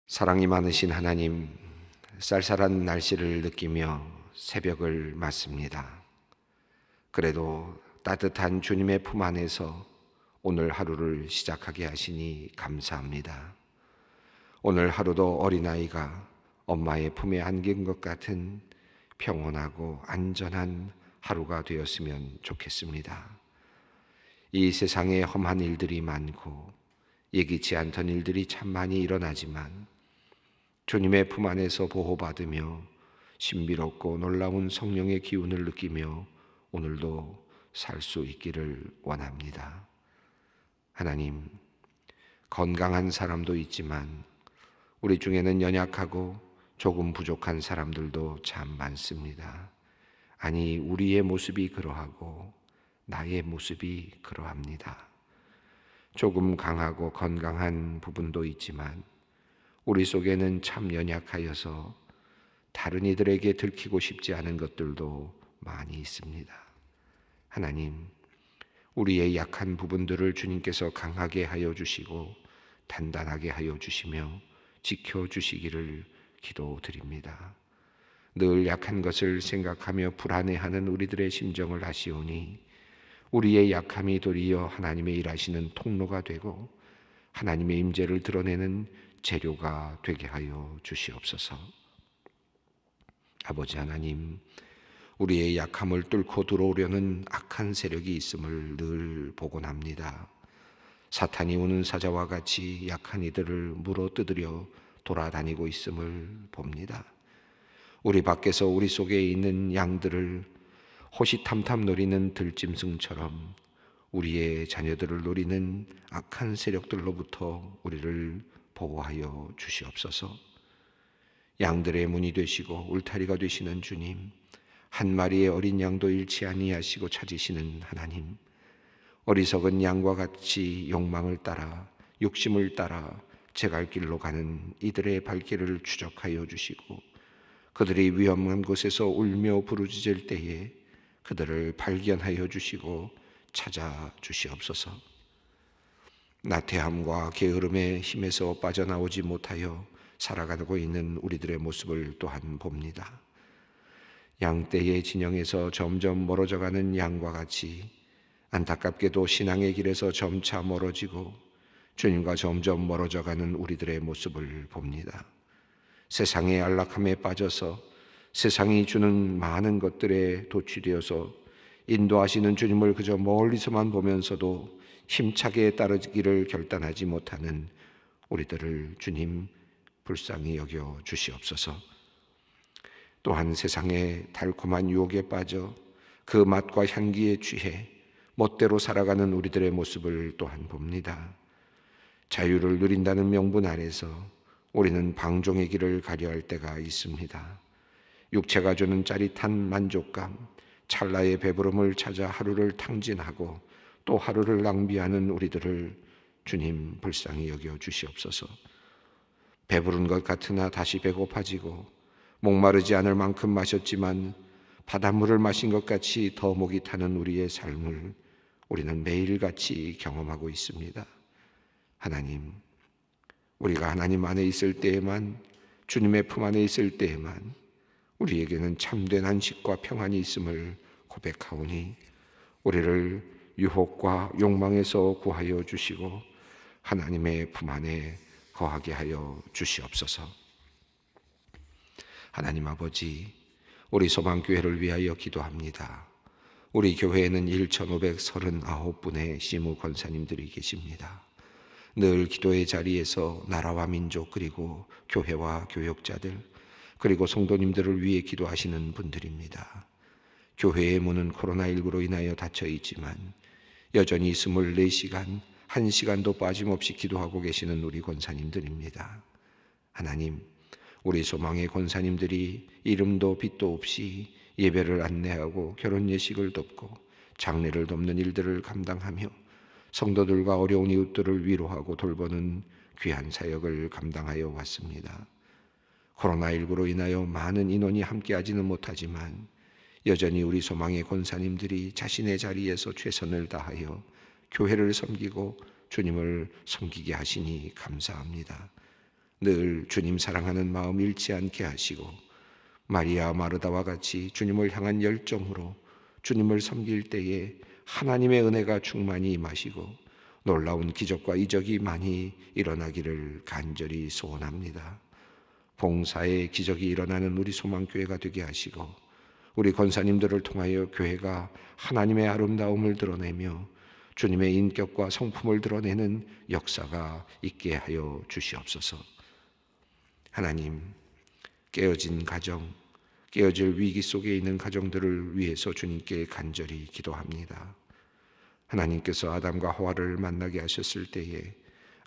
사랑이 많으신 하나님, 쌀쌀한 날씨를 느끼며 새벽을 맞습니다. 그래도 따뜻한 주님의 품 안에서 오늘 하루를 시작하게 하시니 감사합니다. 오늘 하루도 어린아이가 엄마의 품에 안긴 것 같은 평온하고 안전한 하루가 되었으면 좋겠습니다. 이 세상에 험한 일들이 많고 예기치 않던 일들이 참 많이 일어나지만 주님의 품 안에서 보호받으며 신비롭고 놀라운 성령의 기운을 느끼며 오늘도 살 수 있기를 원합니다. 하나님, 건강한 사람도 있지만 우리 중에는 연약하고 조금 부족한 사람들도 참 많습니다. 아니, 우리의 모습이 그러하고 나의 모습이 그러합니다. 조금 강하고 건강한 부분도 있지만 우리 속에는 참 연약하여서 다른 이들에게 들키고 싶지 않은 것들도 많이 있습니다. 하나님, 우리의 약한 부분들을 주님께서 강하게 하여 주시고 단단하게 하여 주시며 지켜주시기를 기도드립니다. 늘 약한 것을 생각하며 불안해하는 우리들의 심정을 아시오니 우리의 약함이 도리어 하나님의 일하시는 통로가 되고 하나님의 임재를 드러내는 재료가 되게 하여 주시옵소서. 아버지 하나님, 우리의 약함을 뚫고 들어오려는 악한 세력이 있음을 늘 보곤합니다. 사탄이 우는 사자와 같이 약한 이들을 물어뜯으려 돌아다니고 있음을 봅니다. 우리 밖에서 우리 속에 있는 양들을 호시탐탐 노리는 들짐승처럼 우리의 자녀들을 노리는 악한 세력들로부터 우리를 보호하여 주시옵소서. 양들의 문이 되시고 울타리가 되시는 주님, 한 마리의 어린 양도 잃지 아니하시고 찾으시는 하나님, 어리석은 양과 같이 욕망을 따라 욕심을 따라 제 갈 길로 가는 이들의 발길을 추적하여 주시고 그들이 위험한 곳에서 울며 부르짖을 때에 그들을 발견하여 주시고 찾아 주시옵소서. 나태함과 게으름의 힘에서 빠져나오지 못하여 살아가고 있는 우리들의 모습을 또한 봅니다. 양떼의 진영에서 점점 멀어져가는 양과 같이 안타깝게도 신앙의 길에서 점차 멀어지고 주님과 점점 멀어져가는 우리들의 모습을 봅니다. 세상의 안락함에 빠져서 세상이 주는 많은 것들에 도취되어서 인도하시는 주님을 그저 멀리서만 보면서도 힘차게 따르기를 결단하지 못하는 우리들을 주님 불쌍히 여겨 주시옵소서. 또한 세상의 달콤한 유혹에 빠져 그 맛과 향기에 취해 멋대로 살아가는 우리들의 모습을 또한 봅니다. 자유를 누린다는 명분 아래서 우리는 방종의 길을 가려 할 때가 있습니다. 육체가 주는 짜릿한 만족감, 찰나의 배부름을 찾아 하루를 탕진하고 또 하루를 낭비하는 우리들을 주님 불쌍히 여겨 주시옵소서. 배부른 것 같으나 다시 배고파지고 목마르지 않을 만큼 마셨지만 바닷물을 마신 것 같이 더 목이 타는 우리의 삶을 우리는 매일같이 경험하고 있습니다. 하나님, 우리가 하나님 안에 있을 때에만, 주님의 품 안에 있을 때에만 우리에게는 참된 안식과 평안이 있음을 고백하오니 우리를 유혹과 욕망에서 구하여 주시고 하나님의 품 안에 거하게 하여 주시옵소서. 하나님 아버지, 우리 소망교회를 위하여 기도합니다. 우리 교회에는 1539분의 시무 권사님들이 계십니다. 늘 기도의 자리에서 나라와 민족 그리고 교회와 교역자들 그리고 성도님들을 위해 기도하시는 분들입니다. 교회의 문은 코로나19로 인하여 닫혀 있지만 여전히 24시간, 1시간도 빠짐없이 기도하고 계시는 우리 권사님들입니다. 하나님, 우리 소망의 권사님들이 이름도 빛도 없이 예배를 안내하고 결혼 예식을 돕고 장례를 돕는 일들을 감당하며 성도들과 어려운 이웃들을 위로하고 돌보는 귀한 사역을 감당하여 왔습니다. 코로나19로 인하여 많은 인원이 함께하지는 못하지만 여전히 우리 소망의 권사님들이 자신의 자리에서 최선을 다하여 교회를 섬기고 주님을 섬기게 하시니 감사합니다. 늘 주님 사랑하는 마음 잃지 않게 하시고 마리아 마르다와 같이 주님을 향한 열정으로 주님을 섬길 때에 하나님의 은혜가 충만히 임하시고 놀라운 기적과 이적이 많이 일어나기를 간절히 소원합니다. 봉사의 기적이 일어나는 우리 소망교회가 되게 하시고 우리 권사님들을 통하여 교회가 하나님의 아름다움을 드러내며 주님의 인격과 성품을 드러내는 역사가 있게 하여 주시옵소서. 하나님, 깨어진 가정, 깨어질 위기 속에 있는 가정들을 위해서 주님께 간절히 기도합니다. 하나님께서 아담과 하와를 만나게 하셨을 때에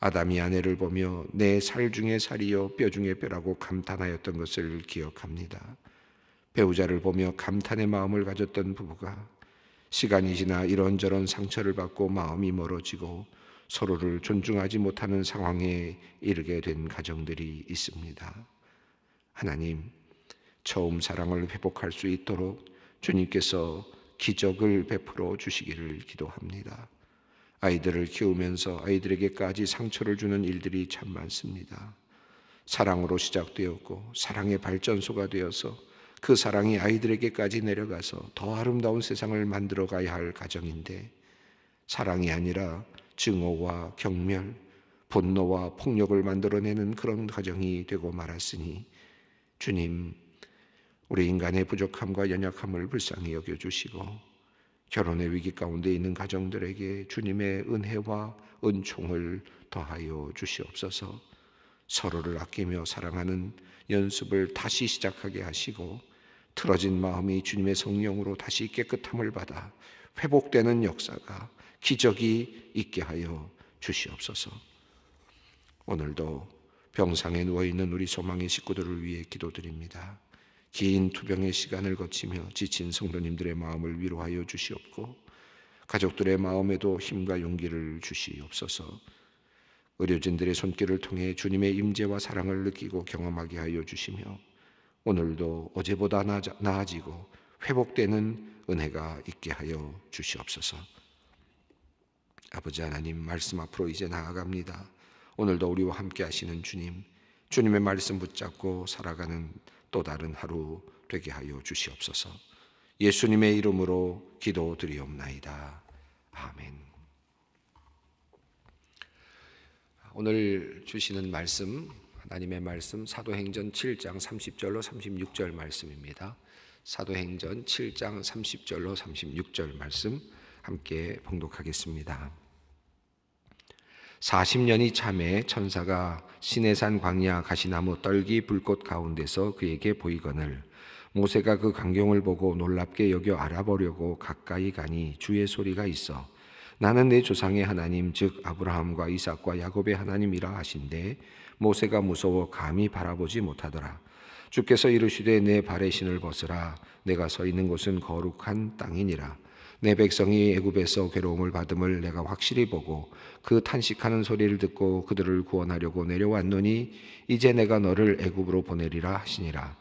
아담이 아내를 보며 내 살 중에 살이요 뼈 중에 뼈라고 감탄하였던 것을 기억합니다. 배우자를 보며 감탄의 마음을 가졌던 부부가 시간이 지나 이런저런 상처를 받고 마음이 멀어지고 서로를 존중하지 못하는 상황에 이르게 된 가정들이 있습니다. 하나님, 처음 사랑을 회복할 수 있도록 주님께서 기적을 베풀어 주시기를 기도합니다. 아이들을 키우면서 아이들에게까지 상처를 주는 일들이 참 많습니다. 사랑으로 시작되었고 사랑의 발전소가 되어서 그 사랑이 아이들에게까지 내려가서 더 아름다운 세상을 만들어 가야 할 가정인데 사랑이 아니라 증오와 경멸, 분노와 폭력을 만들어내는 그런 가정이 되고 말았으니 주님, 우리 인간의 부족함과 연약함을 불쌍히 여겨주시고 결혼의 위기 가운데 있는 가정들에게 주님의 은혜와 은총을 더하여 주시옵소서. 서로를 아끼며 사랑하는 연습을 다시 시작하게 하시고 틀어진 마음이 주님의 성령으로 다시 깨끗함을 받아 회복되는 역사가 기적이 있게 하여 주시옵소서. 오늘도 병상에 누워있는 우리 소망의 식구들을 위해 기도드립니다. 긴 투병의 시간을 거치며 지친 성도님들의 마음을 위로하여 주시옵고 가족들의 마음에도 힘과 용기를 주시옵소서. 의료진들의 손길을 통해 주님의 임재와 사랑을 느끼고 경험하게 하여 주시며 오늘도 어제보다 나아지고 회복되는 은혜가 있게 하여 주시옵소서. 아버지 하나님, 말씀 앞으로 이제 나아갑니다. 오늘도 우리와 함께 하시는 주님, 주님의 말씀 붙잡고 살아가는 또 다른 하루 되게 하여 주시옵소서. 예수님의 이름으로 기도드리옵나이다. 아멘. 오늘 주시는 말씀, 하나님의 말씀 사도행전 7장 30절로 36절 말씀입니다. 사도행전 7장 30절로 36절 말씀 함께 봉독하겠습니다. 40년이 참에 천사가 시내산 광야 가시나무 떨기 불꽃 가운데서 그에게 보이거늘 모세가 그 광경을 보고 놀랍게 여겨 알아보려고 가까이 가니 주의 소리가 있어 나는 내 조상의 하나님 즉 아브라함과 이삭과 야곱의 하나님이라 하신대 모세가 무서워 감히 바라보지 못하더라. 주께서 이르시되 내 발의 신을 벗으라. 내가 서 있는 곳은 거룩한 땅이니라. 내 백성이 애굽에서 괴로움을 받음을 내가 확실히 보고 그 탄식하는 소리를 듣고 그들을 구원하려고 내려왔노니 이제 내가 너를 애굽으로 보내리라 하시니라.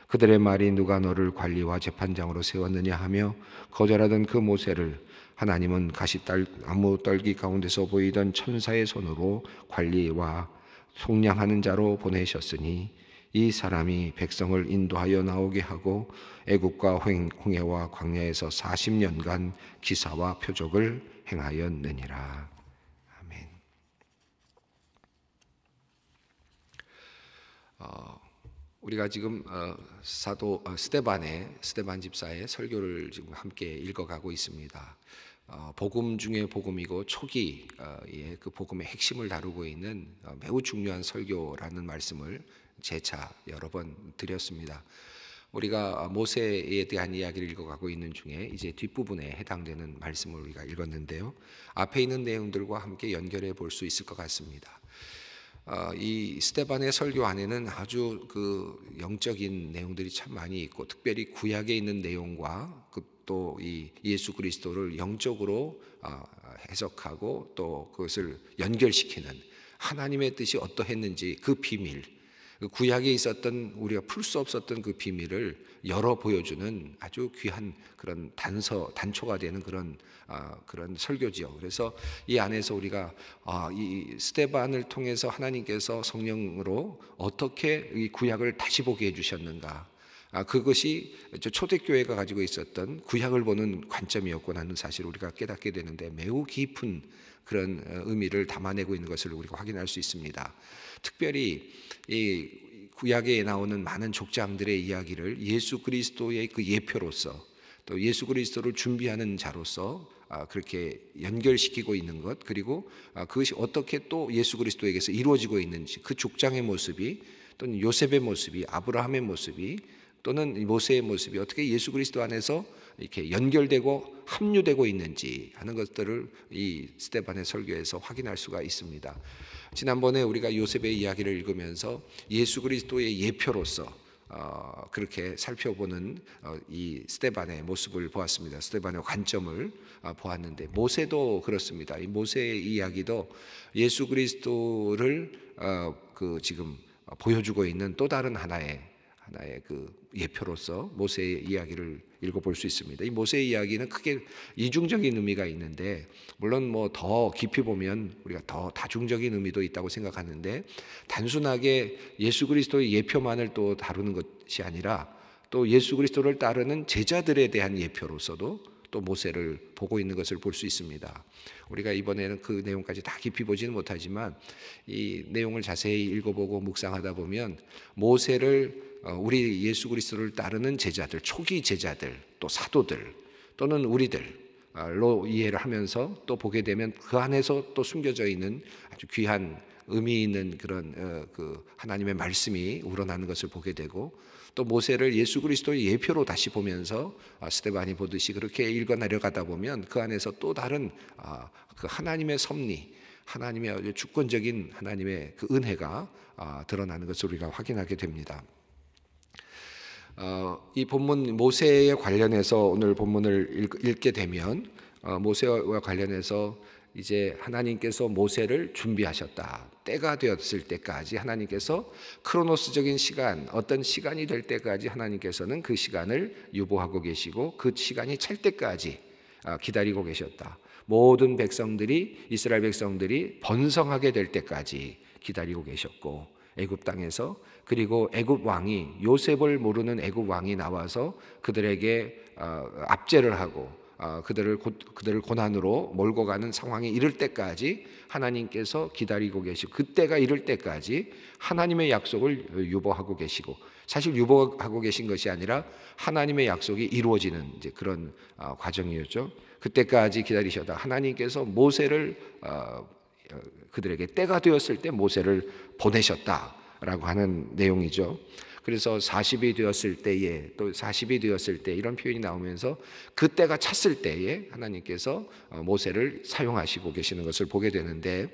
그들의 말이 누가 너를 관리와 재판장으로 세웠느냐 하며 거절하던 그 모세를 하나님은 가시나무 떨기 가운데서 보이던 천사의 손으로 관리와 속량하는 자로 보내셨으니 이 사람이 백성을 인도하여 나오게 하고 애굽과 홍해와 광야에서 40년간 기사와 표적을 행하였느니라. 아멘. 우리가 지금 사도 스데반 집사의 설교를 지금 함께 읽어가고 있습니다. 복음 중에 복음이고 초기의 그 복음의 핵심을 다루고 있는 매우 중요한 설교라는 말씀을 재차 여러 번 드렸습니다. 우리가 모세에 대한 이야기를 읽어가고 있는 중에 이제 뒷부분에 해당되는 말씀을 우리가 읽었는데요. 앞에 있는 내용들과 함께 연결해 볼 수 있을 것 같습니다. 이 스데반의 설교 안에는 아주 그 영적인 내용들이 참 많이 있고 특별히 구약에 있는 내용과 또 이 예수 그리스도를 영적으로 해석하고 또 그것을 연결시키는 하나님의 뜻이 어떠했는지 그 비밀, 그 구약에 있었던 우리가 풀 수 없었던 그 비밀을 열어 보여주는 아주 귀한 그런 단초가 되는 그런 설교지요. 그래서 이 안에서 우리가 이 스데반을 통해서 하나님께서 성령으로 어떻게 이 구약을 다시 보게 해주셨는가. 그것이 초대교회가 가지고 있었던 구약을 보는 관점이었구나 하는 사실을 우리가 깨닫게 되는데 매우 깊은 그런 의미를 담아내고 있는 것을 우리가 확인할 수 있습니다. 특별히 이 구약에 나오는 많은 족장들의 이야기를 예수 그리스도의 그 예표로서 또 예수 그리스도를 준비하는 자로서 그렇게 연결시키고 있는 것, 그리고 그것이 어떻게 또 예수 그리스도에게서 이루어지고 있는지, 그 족장의 모습이 또는 요셉의 모습이, 아브라함의 모습이 또는 모세의 모습이 어떻게 예수 그리스도 안에서 이렇게 연결되고 합류되고 있는지 하는 것들을 이 스데반의 설교에서 확인할 수가 있습니다. 지난번에 우리가 요셉의 이야기를 읽으면서 예수 그리스도의 예표로서 그렇게 살펴보는 이 스데반의 모습을 보았습니다. 스데반의 관점을 보았는데, 모세도 그렇습니다. 이 모세의 이야기도 예수 그리스도를 지금 보여주고 있는 또 다른 하나의 그 예표로서 모세의 이야기를 읽어볼 수 있습니다. 이 모세의 이야기는 크게 이중적인 의미가 있는데, 물론 뭐 더 깊이 보면 우리가 더 다중적인 의미도 있다고 생각하는데, 단순하게 예수 그리스도의 예표만을 또 다루는 것이 아니라 또 예수 그리스도를 따르는 제자들에 대한 예표로서도 또 모세를 보고 있는 것을 볼 수 있습니다. 우리가 이번에는 그 내용까지 다 깊이 보지는 못하지만 이 내용을 자세히 읽어보고 묵상하다 보면 모세를 우리 예수 그리스도를 따르는 제자들, 초기 제자들, 또 사도들 또는 우리들로 이해를 하면서 또 보게 되면 그 안에서 또 숨겨져 있는 아주 귀한 의미 있는 그런 그 하나님의 말씀이 우러나는 것을 보게 되고, 또 모세를 예수 그리스도의 예표로 다시 보면서 스데반이 보듯이 그렇게 읽어 내려가다 보면 그 안에서 또 다른 그 하나님의 섭리, 하나님의 아주 주권적인 하나님의 그 은혜가 드러나는 것을 우리가 확인하게 됩니다. 이 본문 모세에 관련해서 오늘 본문을 읽게 되면 모세와 관련해서 이제 하나님께서 모세를 준비하셨다. 때가 되었을 때까지 하나님께서 크로노스적인 시간, 어떤 시간이 될 때까지 하나님께서는 그 시간을 유보하고 계시고 그 시간이 찰 때까지 기다리고 계셨다. 모든 백성들이, 이스라엘 백성들이 번성하게 될 때까지 기다리고 계셨고, 애굽 땅에서, 그리고 애굽 왕이, 요셉을 모르는 애굽 왕이 나와서 그들에게 압제를 하고 그들을 고난으로 몰고 가는 상황이 이를 때까지 하나님께서 기다리고 계시고, 그때가 이를 때까지 하나님의 약속을 유보하고 계시고, 사실 유보하고 계신 것이 아니라 하나님의 약속이 이루어지는 이제 그런 과정이었죠. 그때까지 기다리셔다 하나님께서 모세를 그들에게 때가 되었을 때 모세를 보내셨다라고 하는 내용이죠. 그래서 40이 되었을 때에, 또 40이 되었을 때 이런 표현이 나오면서 그때가 찼을 때에 하나님께서 모세를 사용하시고 계시는 것을 보게 되는데,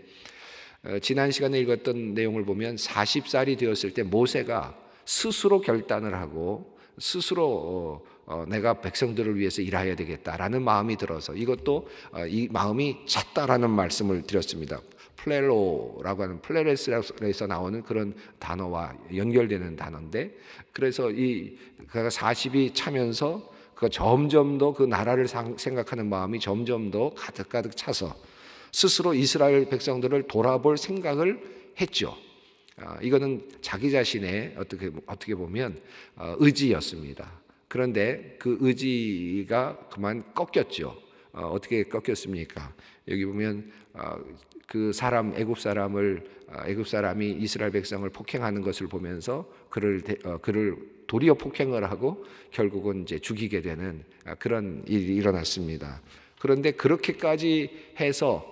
지난 시간에 읽었던 내용을 보면 40살이 되었을 때 모세가 스스로 결단을 하고 스스로 내가 백성들을 위해서 일해야 되겠다라는 마음이 들어서, 이것도 이 마음이 찼다라는 말씀을 드렸습니다. 플레로라고 하는, 플레레스에서 나오는 그런 단어와 연결되는 단어인데, 그래서 그가 40이 차면서 그가 점점 더 그 나라를 생각하는 마음이 점점 더 가득가득 차서 스스로 이스라엘 백성들을 돌아볼 생각을 했죠. 이거는 자기 자신의 어떻게 보면 의지였습니다. 그런데 그 의지가 그만 꺾였죠. 어떻게 꺾였습니까? 여기 보면 그 애굽 사람이 이스라엘 백성을 폭행하는 것을 보면서 그를 도리어 폭행을 하고 결국은 이제 죽이게 되는 그런 일이 일어났습니다. 그런데 그렇게까지 해서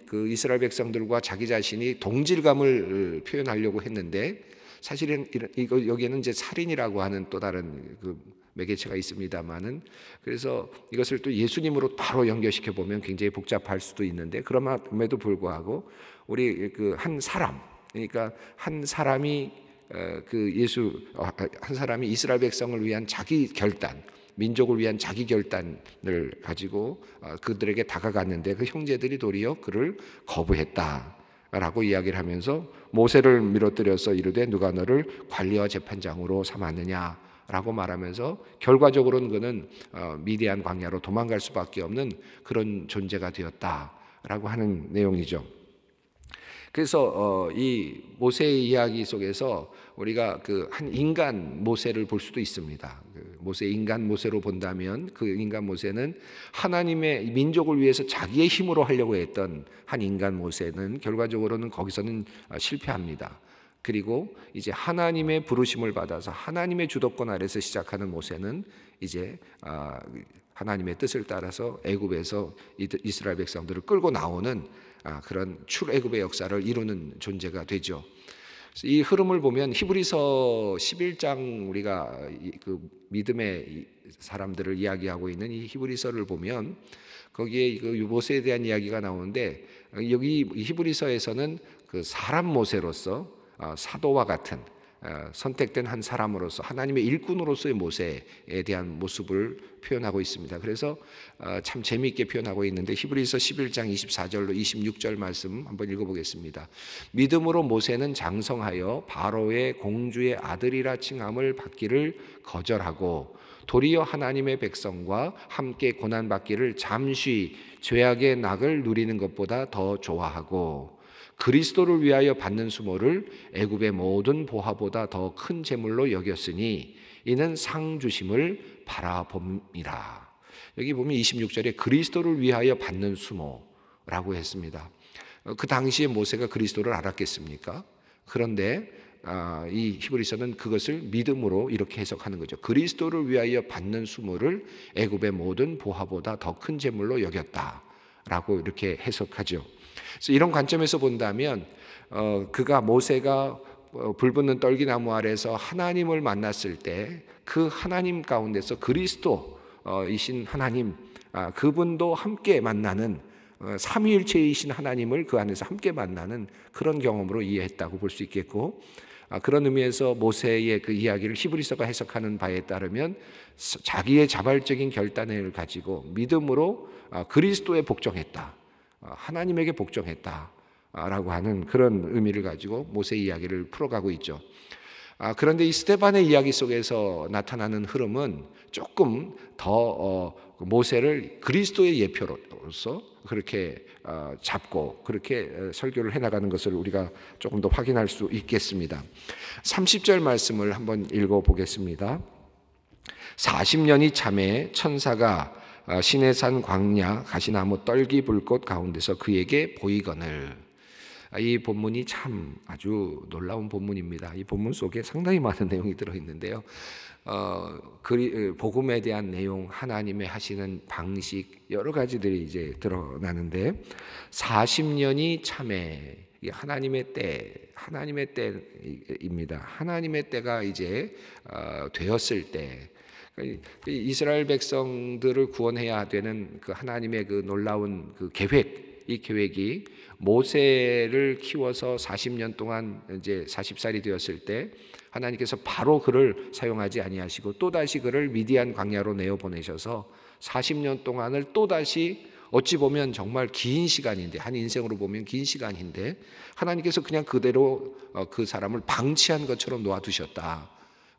그 이스라엘 백성들과 자기 자신이 동질감을 표현하려고 했는데, 사실은 여기에는 이제 살인이라고 하는 또 다른 그 매개체가 있습니다만은, 그래서 이것을 또 예수님으로 바로 연결시켜 보면 굉장히 복잡할 수도 있는데, 그럼에도 불구하고 우리 그 한 사람, 그러니까 한 사람이 한 사람이 이스라엘 백성을 위한 자기 결단, 민족을 위한 자기 결단을 가지고 그들에게 다가갔는데 그 형제들이 도리어 그를 거부했다. 라고 이야기를 하면서 모세를 밀어뜨려서 이르되 누가 너를 관리와 재판장으로 삼았느냐 라고 말하면서 결과적으로는 그는 미디안 광야로 도망갈 수밖에 없는 그런 존재가 되었다라고 하는 내용이죠. 그래서 이 모세의 이야기 속에서 우리가 그 한 인간 모세를 볼 수도 있습니다. 그 모세 인간 모세로 본다면 그 인간 모세는 하나님의 민족을 위해서 자기의 힘으로 하려고 했던 한 인간 모세는 결과적으로는 거기서는 실패합니다. 그리고 이제 하나님의 부르심을 받아서 하나님의 주도권 아래서 시작하는 모세는 이제 하나님의 뜻을 따라서 애굽에서 이스라엘 백성들을 끌고 나오는 그런 출애굽의 역사를 이루는 존재가 되죠. 이 흐름을 보면 히브리서 11장 우리가 그 믿음의 사람들을 이야기하고 있는 이 히브리서를 보면 거기에 그 모세에 대한 이야기가 나오는데 여기 히브리서에서는 그 사람 모세로서 사도와 같은 선택된 한 사람으로서 하나님의 일꾼으로서의 모세에 대한 모습을 표현하고 있습니다. 그래서 참 재미있게 표현하고 있는데 히브리서 11장 24절로 26절 말씀 한번 읽어보겠습니다. 믿음으로 모세는 장성하여 바로의 공주의 아들이라 칭함을 받기를 거절하고 도리어 하나님의 백성과 함께 고난받기를 잠시 죄악의 낙을 누리는 것보다 더 좋아하고 그리스도를 위하여 받는 수모를 애굽의 모든 보화보다 더 큰 재물로 여겼으니 이는 상 주심을 바라봅니다. 여기 보면 26절에 그리스도를 위하여 받는 수모라고 했습니다. 그 당시에 모세가 그리스도를 알았겠습니까? 그런데 이 히브리서는 그것을 믿음으로 이렇게 해석하는 거죠. 그리스도를 위하여 받는 수모를 애굽의 모든 보화보다 더 큰 재물로 여겼다라고 이렇게 해석하죠. 그래서 이런 관점에서 본다면 모세가 불붙는 떨기나무 아래서 하나님을 만났을 때 그 하나님 가운데서 그리스도이신 하나님 그분도 함께 만나는 삼위일체이신 하나님을 그 안에서 함께 만나는 그런 경험으로 이해했다고 볼 수 있겠고 그런 의미에서 모세의 그 이야기를 히브리서가 해석하는 바에 따르면 자기의 자발적인 결단을 가지고 믿음으로 그리스도에 복종했다. 하나님에게 복종했다라고 하는 그런 의미를 가지고 모세 이야기를 풀어가고 있죠. 그런데 이 스데반의 이야기 속에서 나타나는 흐름은 조금 더 모세를 그리스도의 예표로서 그렇게 잡고 그렇게 설교를 해나가는 것을 우리가 조금 더 확인할 수 있겠습니다. 30절 말씀을 한번 읽어보겠습니다. 40년이 참에 천사가 시내산 광야 가시나무 떨기 불꽃 가운데서 그에게 보이거늘. 이 본문이 참 아주 놀라운 본문입니다. 이 본문 속에 상당히 많은 내용이 들어있는데요. 복음에 대한 내용, 하나님의 하시는 방식 여러 가지들이 이제 드러나는데 40년이 참에 하나님의 때입니다. 하나님의 때가 이제 되었을 때 이스라엘 백성들을 구원해야 되는 그 하나님의 그 놀라운 그 계획, 이 계획이 모세를 키워서 40년 동안 이제 40살이 되었을 때 하나님께서 바로 그를 사용하지 아니하시고 또다시 그를 미디안 광야로 내어 보내셔서 40년 동안을 또다시 어찌 보면 정말 긴 시간인데 한 인생으로 보면 긴 시간인데 하나님께서 그냥 그대로 그 사람을 방치한 것처럼 놓아두셨다.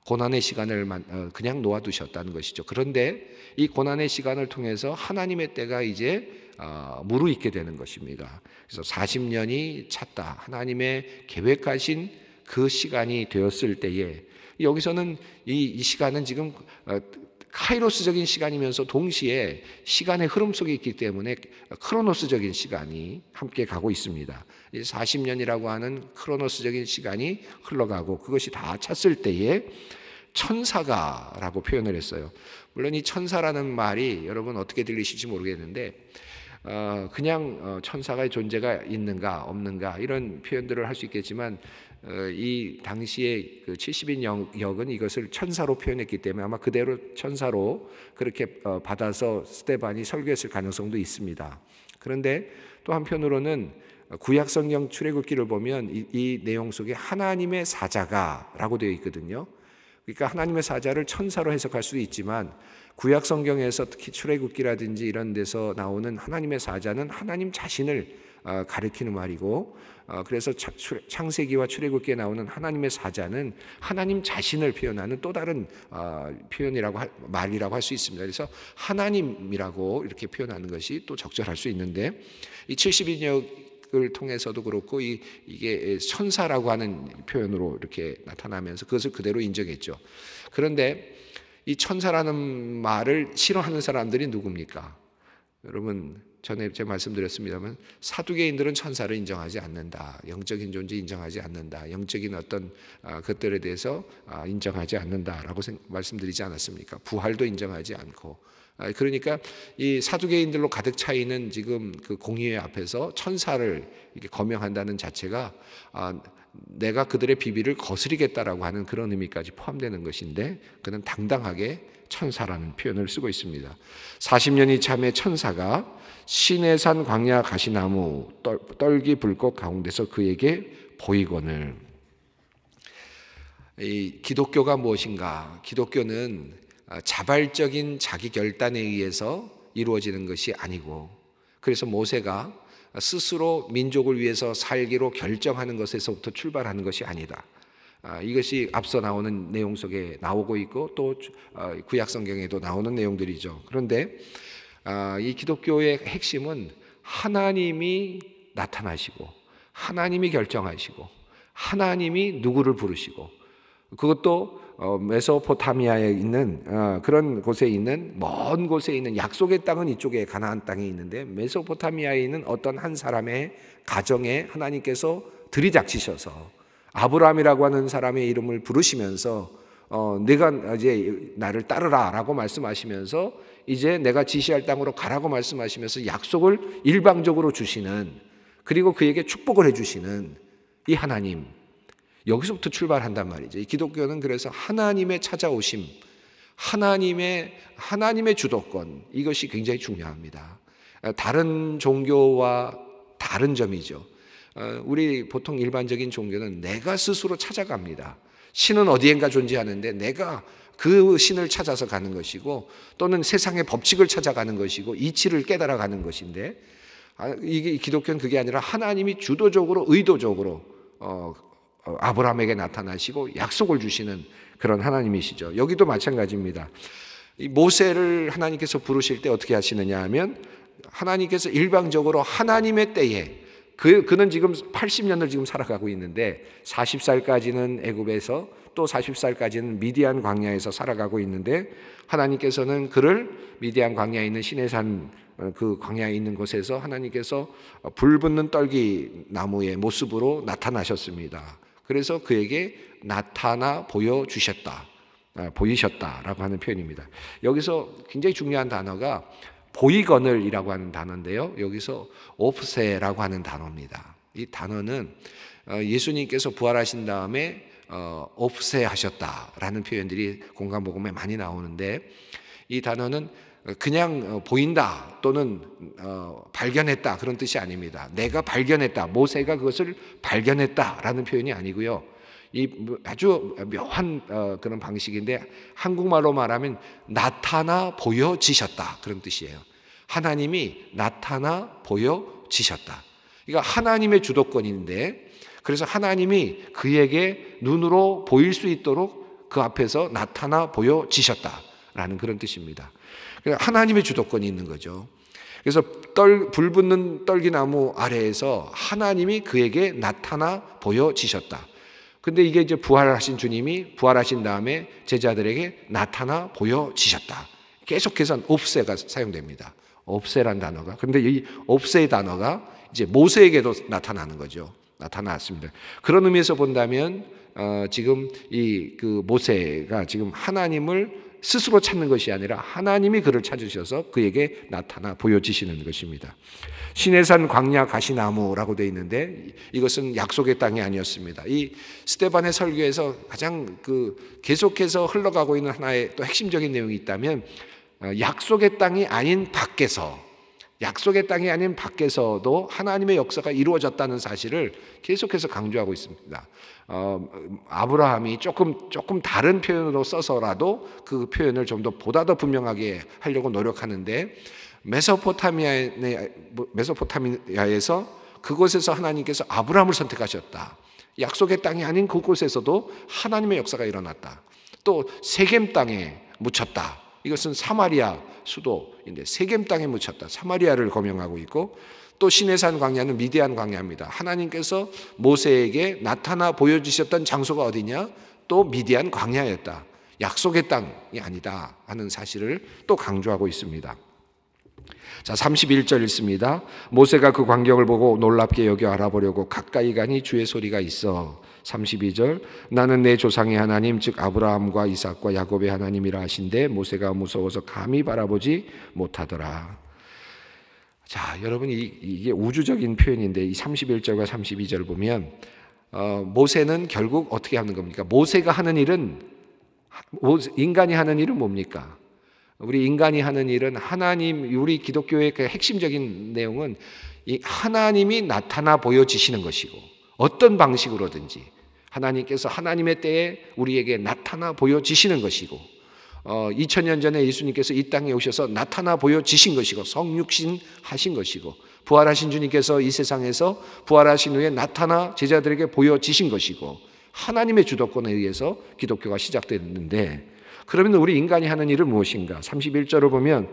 고난의 시간을 그냥 놓아두셨다는 것이죠. 그런데 이 고난의 시간을 통해서 하나님의 때가 이제 무르익게 되는 것입니다. 그래서 40년이 찼다. 하나님의 계획하신 그 시간이 되었을 때에 여기서는 이 시간은 지금 카이로스적인 시간이면서 동시에 시간의 흐름 속에 있기 때문에 크로노스적인 시간이 함께 가고 있습니다. 40년이라고 하는 크로노스적인 시간이 흘러가고 그것이 다 찼을 때에 천사가라고 표현을 했어요. 물론 이 천사라는 말이 여러분 어떻게 들리실지 모르겠는데 그냥 천사가 존재가 있는가 없는가 이런 표현들을 할 수 있겠지만 이 당시에 그 70인 역은 이것을 천사로 표현했기 때문에 아마 그대로 천사로 그렇게 받아서 스데반이 설교했을 가능성도 있습니다. 그런데 또 한편으로는 구약 성경 출애굽기를 보면 이 내용 속에 하나님의 사자가라고 되어 있거든요. 그러니까 하나님의 사자를 천사로 해석할 수도 있지만 구약 성경에서 특히 출애굽기라든지 이런 데서 나오는 하나님의 사자는 하나님 자신을 가리키는 말이고, 그래서 창세기와 출애굽기에 나오는 하나님의 사자는 하나님 자신을 표현하는 또 다른 말이라고 할 수 있습니다. 그래서 하나님이라고 이렇게 표현하는 것이 또 적절할 수 있는데, 이 70인역을 통해서도 그렇고 이게 천사라고 하는 표현으로 이렇게 나타나면서 그것을 그대로 인정했죠. 그런데 이 천사라는 말을 싫어하는 사람들이 누굽니까? 여러분, 전에 제가 말씀드렸습니다만 사두개인들은 천사를 인정하지 않는다. 영적인 존재 인정하지 않는다. 영적인 어떤 것들에 대해서 인정하지 않는다라고 말씀드리지 않았습니까? 부활도 인정하지 않고. 그러니까 이 사두개인들로 가득 차 있는 지금 그 공의회 앞에서 천사를 이렇게 거명한다는 자체가 내가 그들의 비비를 거스리겠다라고 하는 그런 의미까지 포함되는 것인데, 그는 당당하게 천사라는 표현을 쓰고 있습니다. 40년이 참에 천사가 시내산 광야 가시나무 떨기 불꽃 가운데서 그에게 보이거늘. 이 기독교가 무엇인가? 기독교는 자발적인 자기 결단에 의해서 이루어지는 것이 아니고, 그래서 모세가 스스로 민족을 위해서 살기로 결정하는 것에서부터 출발하는 것이 아니다. 이것이 앞서 나오는 내용 속에 나오고 있고 또 구약 성경에도 나오는 내용들이죠. 그런데 이 기독교의 핵심은 하나님이 나타나시고 하나님이 결정하시고 하나님이 누구를 부르시고, 그것도 메소포타미아에 있는 그런 곳에 있는 먼 곳에 있는 약속의 땅은 이쪽에 가나안 땅에 있는데, 메소포타미아에 있는 어떤 한 사람의 가정에 하나님께서 들이닥치셔서 아브라함이라고 하는 사람의 이름을 부르시면서 네가 이제 나를 따르라라고 말씀하시면서 이제 내가 지시할 땅으로 가라고 말씀하시면서 약속을 일방적으로 주시는, 그리고 그에게 축복을 해주시는 이 하나님, 여기서부터 출발한단 말이죠. 이 기독교는 그래서 하나님의 찾아오심, 하나님의 주도권, 이것이 굉장히 중요합니다. 다른 종교와 다른 점이죠. 우리 보통 일반적인 종교는 내가 스스로 찾아갑니다. 신은 어디엔가 존재하는데 내가 그 신을 찾아서 가는 것이고, 또는 세상의 법칙을 찾아가는 것이고 이치를 깨달아가는 것인데, 이게 기독교는 그게 아니라 하나님이 주도적으로 의도적으로 아브라함에게 나타나시고 약속을 주시는 그런 하나님이시죠. 여기도 마찬가지입니다. 이 모세를 하나님께서 부르실 때 어떻게 하시느냐 하면, 하나님께서 일방적으로 하나님의 때에 그는 지금 80년을 지금 살아가고 있는데 40살까지는 애굽에서 또 40살까지는 미디안 광야에서 살아가고 있는데, 하나님께서는 그를 미디안 광야에 있는 시내산 그 광야에 있는 곳에서 하나님께서 불붙는 떨기 나무의 모습으로 나타나셨습니다. 그래서 그에게 나타나 보이셨다라고 하는 표현입니다. 여기서 굉장히 중요한 단어가 보이거늘이라고 하는 단어인데요, 여기서 옵세라고 하는 단어입니다. 이 단어는 예수님께서 부활하신 다음에 옵세하셨다라는 표현들이 공간복음에 많이 나오는데, 이 단어는 그냥 보인다 또는 발견했다 그런 뜻이 아닙니다. 내가 발견했다, 모세가 그것을 발견했다라는 표현이 아니고요, 이 아주 묘한 그런 방식인데, 한국말로 말하면 나타나 보여지셨다 그런 뜻이에요. 하나님이 나타나 보여지셨다. 그러니까 하나님의 주도권인데, 그래서 하나님이 그에게 눈으로 보일 수 있도록 그 앞에서 나타나 보여지셨다라는 그런 뜻입니다. 그러니까 하나님의 주도권이 있는 거죠. 그래서 불붙는 떨기나무 아래에서 하나님이 그에게 나타나 보여지셨다. 근데 이게 이제 부활하신 주님이 부활하신 다음에 제자들에게 나타나 보여지셨다. 계속해서 옵세가 사용됩니다. 옵세란 단어가. 그런데 이 옵세의 단어가 이제 모세에게도 나타나는 거죠. 나타났습니다. 그런 의미에서 본다면 지금 그 모세가 지금 하나님을 스스로 찾는 것이 아니라 하나님이 그를 찾으셔서 그에게 나타나 보여지시는 것입니다. 시내산 광야 가시나무라고 되어 있는데, 이것은 약속의 땅이 아니었습니다. 이 스데반의 설교에서 가장 계속해서 흘러가고 있는 하나의 또 핵심적인 내용이 있다면, 약속의 땅이 아닌 밖에서 약속의 땅이 아닌 밖에서도 하나님의 역사가 이루어졌다는 사실을 계속해서 강조하고 있습니다. 아브라함이 조금 다른 표현으로 써서라도 그 표현을 좀 더 보다 더 분명하게 하려고 노력하는데, 메소포타미아에서 그곳에서 하나님께서 아브라함을 선택하셨다. 약속의 땅이 아닌 그곳에서도 하나님의 역사가 일어났다. 또 세겜 땅에 묻혔다. 이것은 사마리아 수도인데 세겜 땅에 묻혔다. 사마리아를 거명하고 있고, 또 시내산 광야는 미디안 광야입니다. 하나님께서 모세에게 나타나 보여주셨던 장소가 어디냐? 또 미디안 광야였다. 약속의 땅이 아니다 하는 사실을 또 강조하고 있습니다. 자, 31절 읽습니다. 모세가 그 광경을 보고 놀랍게 여겨 알아보려고 가까이 가니 주의 소리가 있어. 32절, 나는 내 조상의 하나님 즉 아브라함과 이삭과 야곱의 하나님이라 하신데 모세가 무서워서 감히 바라보지 못하더라. 자, 여러분, 이게 우주적인 표현인데 이 31절과 32절을 보면 모세는 결국 어떻게 하는 겁니까? 모세가 하는 일은, 인간이 하는 일은 뭡니까? 우리 인간이 하는 일은 우리 기독교의 그 핵심적인 내용은 하나님이 나타나 보여지시는 것이고, 어떤 방식으로든지 하나님께서 하나님의 때에 우리에게 나타나 보여지시는 것이고, 2000년 전에 예수님께서 이 땅에 오셔서 나타나 보여지신 것이고, 성육신 하신 것이고, 부활하신 주님께서 이 세상에서 부활하신 후에 나타나 제자들에게 보여지신 것이고, 하나님의 주도권에 의해서 기독교가 시작됐는데, 그러면 우리 인간이 하는 일은 무엇인가? 31절을 보면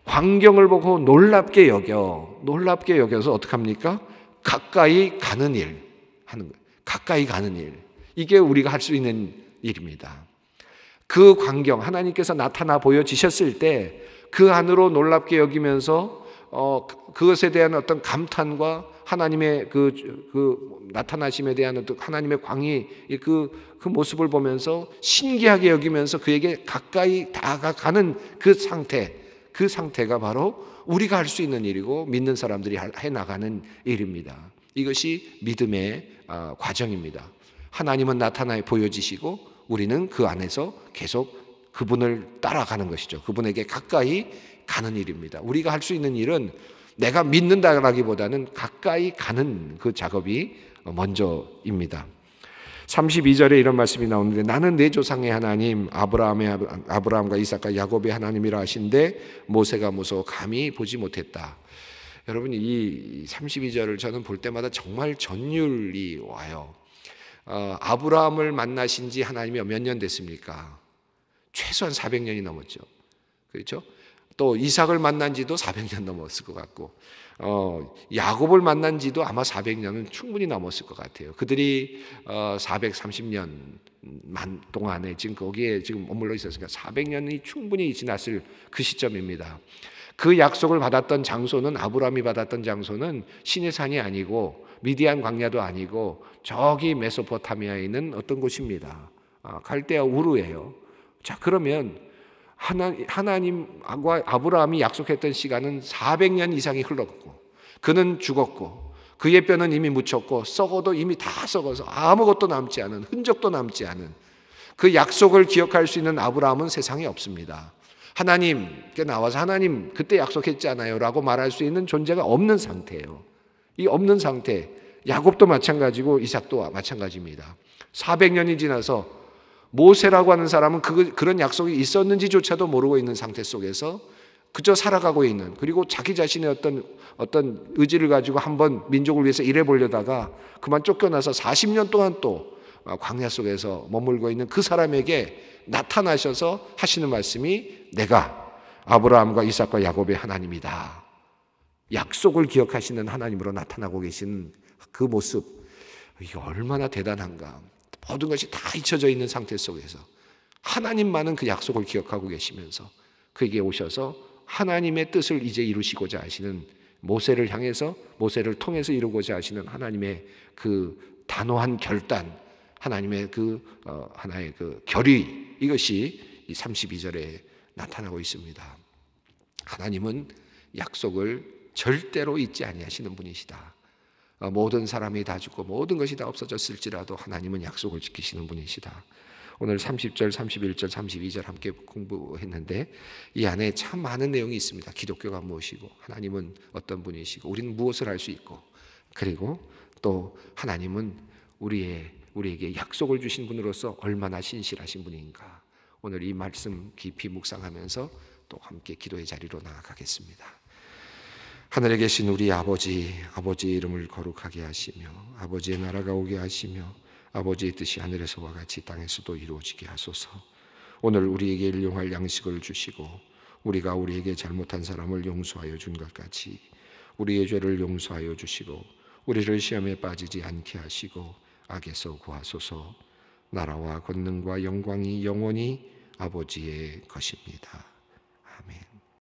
광경을 보고 놀랍게 여겨서 어떻게 합니까? 가까이 가는 일 하는 거예요. 가까이 가는 일. 이게 우리가 할 수 있는 일입니다. 그 광경, 하나님께서 나타나 보여지셨을 때 그 안으로 놀랍게 여기면서 그것에 대한 어떤 감탄과 하나님의 그 나타나심에 대한 어떤 하나님의 광의 그 모습을 보면서 신기하게 여기면서 그에게 가까이 다가가는 그 상태가 바로 우리가 할 수 있는 일이고 믿는 사람들이 해나가는 일입니다. 이것이 믿음의 과정입니다. 하나님은 나타나 보여지시고 우리는 그 안에서 계속 그분을 따라가는 것이죠. 그분에게 가까이 가는 일입니다. 우리가 할 수 있는 일은 내가 믿는다라기보다는 가까이 가는 그 작업이 먼저입니다. 32절에 이런 말씀이 나오는데 나는 내 조상의 하나님 아브라함과 이삭과 야곱의 하나님이라 하신데 모세가 무서워 감히 보지 못했다. 여러분, 이 32절을 저는 볼 때마다 정말 전율이 와요. 아브라함을 만나신 지 하나님이 몇 년 됐습니까? 최소한 400년이 넘었죠. 그렇죠? 또 이삭을 만난 지도 400년 넘었을 것 같고, 야곱을 만난 지도 아마 400년은 충분히 넘었을 것 같아요. 그들이 430년 동안에 지금 거기에 지금 머물러 있었으니까 400년이 충분히 지났을 그 시점입니다. 그 약속을 받았던 장소는, 아브라함이 받았던 장소는 시내산이 아니고 미디안 광야도 아니고 저기 메소포타미아에 있는 어떤 곳입니다. 갈대아 우르예요. 자, 그러면 하나님과 아브라함이 약속했던 시간은 400년 이상이 흘렀고, 그는 죽었고, 그의 뼈는 이미 묻혔고, 썩어도 이미 다 썩어서 아무것도 남지 않은, 흔적도 남지 않은 그 약속을 기억할 수 있는 아브라함은 세상에 없습니다. 하나님께 나와서 하나님 그때 약속했잖아요 라고 말할 수 있는 존재가 없는 상태예요. 이 없는 상태, 야곱도 마찬가지고 이삭도 마찬가지입니다. 400년이 지나서 모세라고 하는 사람은 그런 약속이 있었는지조차도 모르고 있는 상태 속에서 그저 살아가고 있는, 그리고 자기 자신의 어떤 의지를 가지고 한번 민족을 위해서 일해보려다가 그만 쫓겨나서 40년 동안 또 광야 속에서 머물고 있는 그 사람에게 나타나셔서 하시는 말씀이 내가 아브라함과 이삭과 야곱의 하나님이다. 약속을 기억하시는 하나님으로 나타나고 계신 그 모습, 이게 얼마나 대단한가. 모든 것이 다 잊혀져 있는 상태 속에서 하나님만은 그 약속을 기억하고 계시면서 그에게 오셔서 하나님의 뜻을 이제 이루시고자 하시는, 모세를 향해서 모세를 통해서 이루고자 하시는 하나님의 그 단호한 결단, 하나님의 그 하나의 그 결의, 이것이 이 32절에 나타나고 있습니다. 하나님은 약속을 절대로 잊지 아니하시는 분이시다. 모든 사람이 다 죽고 모든 것이 다 없어졌을지라도 하나님은 약속을 지키시는 분이시다. 오늘 30절, 31절, 32절 함께 공부했는데 이 안에 참 많은 내용이 있습니다. 기독교가 무엇이고 하나님은 어떤 분이시고 우리는 무엇을 할 수 있고 그리고 또 하나님은 우리에게 약속을 주신 분으로서 얼마나 신실하신 분인가. 오늘 이 말씀 깊이 묵상하면서 또 함께 기도의 자리로 나아가겠습니다. 하늘에 계신 우리 아버지 이름을 거룩하게 하시며 아버지의 나라가 오게 하시며 아버지의 뜻이 하늘에서와 같이 땅에서도 이루어지게 하소서. 오늘 우리에게 일용할 양식을 주시고 우리가 우리에게 잘못한 사람을 용서하여 준 것 같이 우리의 죄를 용서하여 주시고 우리를 시험에 빠지지 않게 하시고 악에서 구하소서. 나라와 권능과 영광이 영원히 아버지의 것입니다. 아멘.